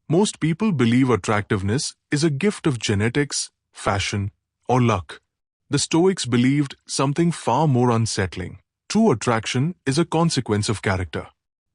Most people believe attractiveness is a gift of genetics, fashion, or luck. The Stoics believed something far more unsettling. True attraction is a consequence of character.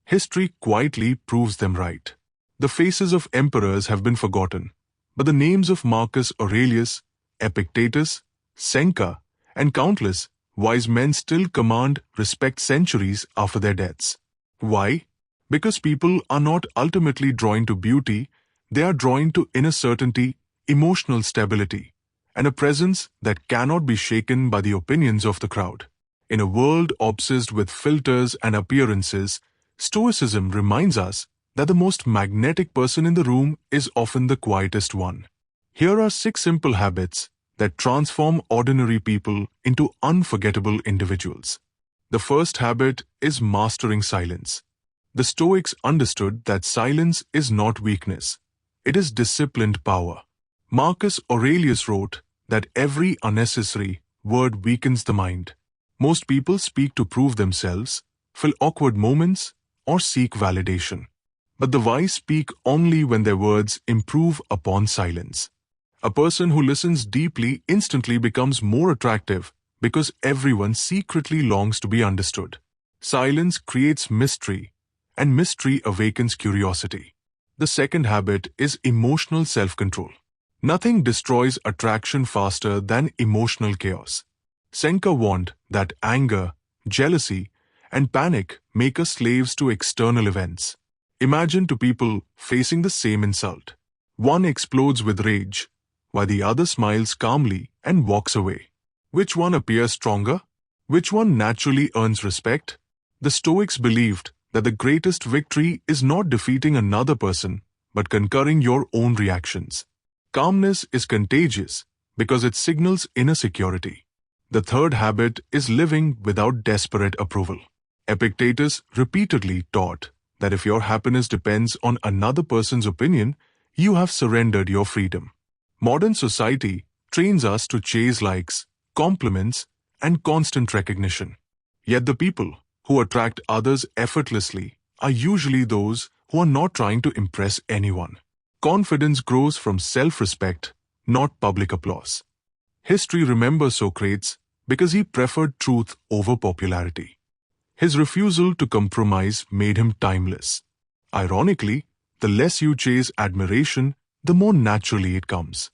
History quietly proves them right. The faces of emperors have been forgotten, but the names of Marcus Aurelius, Epictetus, Seneca, and countless wise men still command respect centuries after their deaths. Why? Because people are not ultimately drawn to beauty, they are drawn to inner certainty, emotional stability, and a presence that cannot be shaken by the opinions of the crowd. In a world obsessed with filters and appearances, Stoicism reminds us that the most magnetic person in the room is often the quietest one. Here are 6 simple habits that transform ordinary people into unforgettable individuals. The first habit is mastering silence. The Stoics understood that silence is not weakness, it is disciplined power. Marcus Aurelius wrote that every unnecessary word weakens the mind. Most people speak to prove themselves, fill awkward moments, or seek validation. But the wise speak only when their words improve upon silence. A person who listens deeply instantly becomes more attractive because everyone secretly longs to be understood. Silence creates mystery, and mystery awakens curiosity. The second habit is emotional self-control. Nothing destroys attraction faster than emotional chaos. Seneca warned that anger, jealousy, and panic make us slaves to external events. Imagine two people facing the same insult. One explodes with rage, while the other smiles calmly and walks away. Which one appears stronger? Which one naturally earns respect? The Stoics believed that the greatest victory is not defeating another person, but conquering your own reactions. Calmness is contagious because it signals inner security. The third habit is living without desperate approval. Epictetus repeatedly taught that if your happiness depends on another person's opinion, you have surrendered your freedom. Modern society trains us to chase likes, compliments, and constant recognition. Yet the people who attract others effortlessly are usually those who are not trying to impress anyone. Confidence grows from self-respect, not public applause. History remembers Socrates because he preferred truth over popularity. His refusal to compromise made him timeless. Ironically, the less you chase admiration, the more naturally it comes.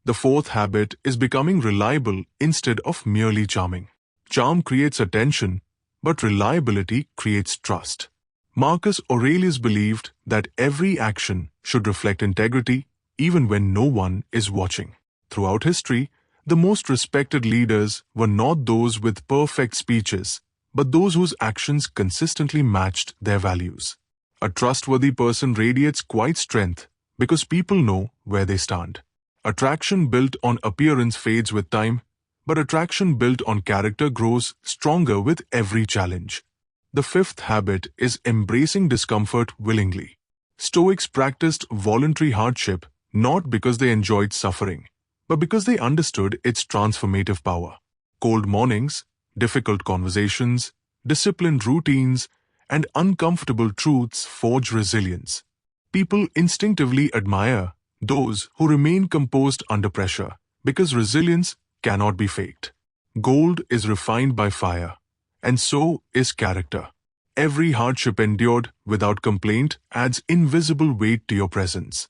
The fourth habit is becoming reliable instead of merely charming. Charm creates attention, but reliability creates trust. Marcus Aurelius believed that every action should reflect integrity even when no one is watching. Throughout history, the most respected leaders were not those with perfect speeches, but those whose actions consistently matched their values. A trustworthy person radiates quiet strength because people know where they stand. Attraction built on appearance fades with time, but attraction built on character grows stronger with every challenge. The fifth habit is embracing discomfort willingly. Stoics practiced voluntary hardship not because they enjoyed suffering, but because they understood its transformative power. Cold mornings, difficult conversations, disciplined routines, and uncomfortable truths forge resilience. People instinctively admire those who remain composed under pressure because resilience cannot be faked. Gold is refined by fire, and so is character. Every hardship endured without complaint adds invisible weight to your presence.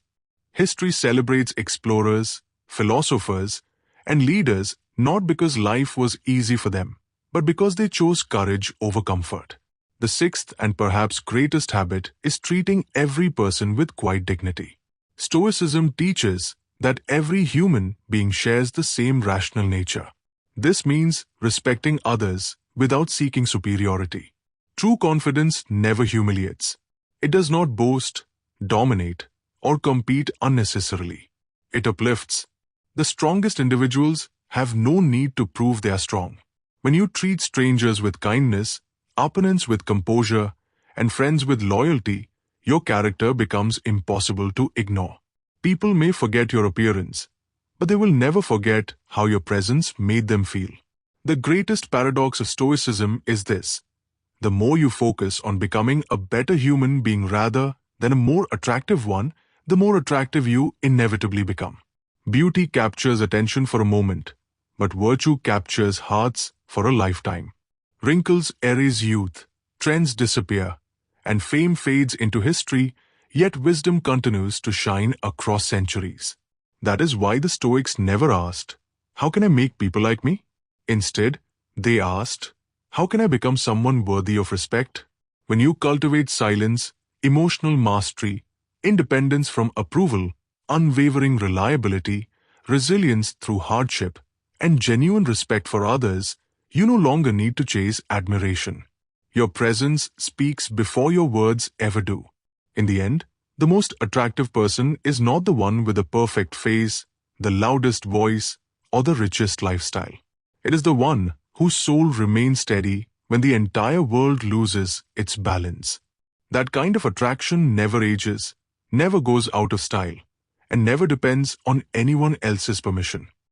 History celebrates explorers, philosophers, and leaders not because life was easy for them, but because they chose courage over comfort. The sixth and perhaps greatest habit is treating every person with quiet dignity. Stoicism teaches that every human being shares the same rational nature. This means respecting others without seeking superiority. True confidence never humiliates. It does not boast, dominate, or compete unnecessarily. It uplifts. The strongest individuals have no need to prove they are strong. When you treat strangers with kindness, opponents with composure, and friends with loyalty, your character becomes impossible to ignore. People may forget your appearance, but they will never forget how your presence made them feel. The greatest paradox of Stoicism is this: the more you focus on becoming a better human being rather than a more attractive one, the more attractive you inevitably become. Beauty captures attention for a moment, but virtue captures hearts for a lifetime. Wrinkles erase youth, trends disappear, and fame fades into history, yet wisdom continues to shine across centuries. That is why the Stoics never asked, "How can I make people like me?" Instead, they asked, "How can I become someone worthy of respect?" When you cultivate silence, emotional mastery, independence from approval, unwavering reliability, resilience through hardship, and genuine respect for others, you no longer need to chase admiration. Your presence speaks before your words ever do. In the end, the most attractive person is not the one with the perfect face, the loudest voice, or the richest lifestyle. It is the one whose soul remains steady when the entire world loses its balance. That kind of attraction never ages, never goes out of style, and never depends on anyone else's permission.